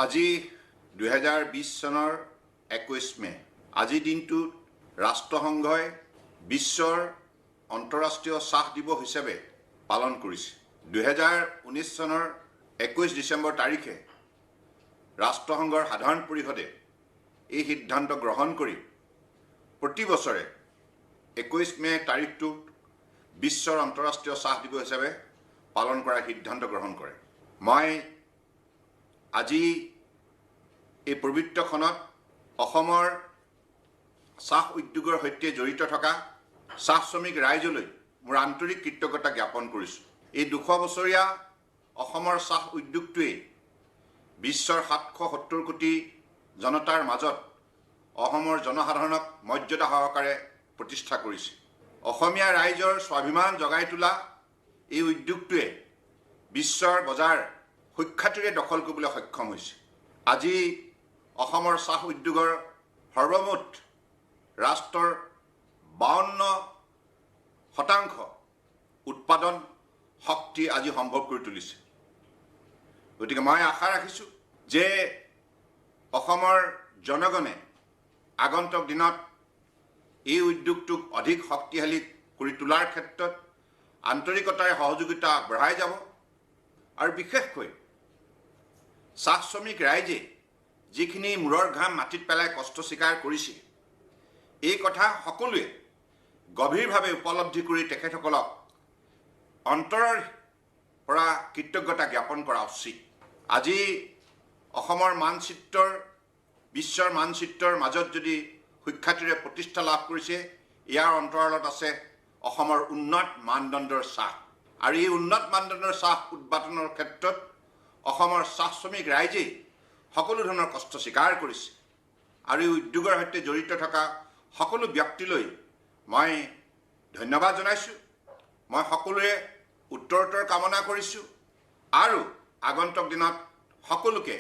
আজি 2020 চনৰ 21 মে আজি দিনটো ৰাষ্ট্ৰসংঘই বিশ্বৰ অন্তৰাষ্ট্ৰীয় চাহ দিৱস হিচাপে পালন কৰিছে। 2019 চনৰ 21 ডিচেম্বৰ তাৰিখে ৰাষ্ট্ৰসংঘৰ সাধাৰণ পৰিষদে এই সিদ্ধান্ত গ্ৰহণ কৰি প্ৰতি বছৰে 21 মে তাৰিখটো বিশ্বৰ অন্তৰাষ্ট্ৰীয় চাহ দিৱস হিচাপে পালন কৰাৰ সিদ্ধান্ত গ্ৰহণ কৰে। মই আজি এই পবিত্ৰ ক্ষণত অসমৰ চাহ উদ্যোগৰ সৈতে জড়িত থকা চাহ শ্ৰমিক ৰাইজলৈ মোৰ আন্তৰিক কৃতজ্ঞতা জ্ঞাপন কৰিছোঁ। এই 200 বছৰীয়া অসমৰ চাহ উদ্যোগটোৱে বিশ্বৰ 770 কোটি জনতাৰ মাজত অসমৰ জনসাধাৰণক মৰ্যাদা সহকাৰে প্ৰতিষ্ঠা কৰিছে। অসমীয়া ৰাইজৰ স্বাভিমান জগাই তোলা এই উদ্যোগটোৱে বিশ্বৰ বজাৰ সুখ্যাতিৰে দখল কৰিবলৈ সক্ষম হৈছে। আজি অসমৰ চাহ উদ্যোগৰ সৰ্বমুঠ ৰাষ্ট্ৰৰ 52% উৎপাদন শক্তি আজি সম্ভৱ কৰি তুলিছে। গতিকে মই আশা ৰাখিছোঁ যে অসমৰ জনগণে আগন্তুক দিনত এই উদ্যোগটোক অধিক শক্তিশালী কৰি তোলাৰ ক্ষেত্ৰত আন্তৰিকতাৰে সহযোগিতা আগবঢ়াই যাব আৰু বিশেষকৈ চাহ শ্ৰমিক ৰাইজে যিখিনি মূৰৰ ঘাম মাটিত পেলাই কষ্ট স্বীকাৰ কৰিছে এই কথা সকলোৱে গভীৰভাৱে উপলব্ধি কৰি তেখেতসকলক অন্তৰৰ পৰা কৃতজ্ঞতা জ্ঞাপন কৰা উচিত। আজি অসমৰ মানচিত্ৰৰ বিশ্বৰ মানচিত্ৰৰ মাজত যদি সুখ্যাতিৰে প্ৰতিষ্ঠা লাভ কৰিছে ইয়াৰ অন্তৰালত আছে অসমৰ উন্নত মানদণ্ডৰ চাহ। আৰু এই উন্নত মানদণ্ডৰ চাহ উৎপাদনৰ ক্ষেত্ৰত অসমৰ চাহ শ্ৰমিক ৰাইজেই সকলো ধৰণৰ কষ্ট স্বীকাৰ কৰিছে আৰু এই উদ্যোগৰ সৈতে জড়িত থকা সকলো ব্যক্তিলৈ মই ধন্যবাদ জনাইছোঁ। মই সকলোৰে উত্তৰোত্তৰ কামনা কৰিছোঁ আৰু আগন্তুক দিনত সকলোকে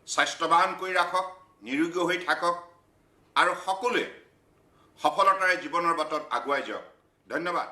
স্বাস্থ্যৱান কৰি ৰাখক, নিৰোগী হৈ থাকক আৰু সকলোৱে সফলতাৰে জীৱনৰ বাটত আগুৱাই যাওক। ধন্যবাদ।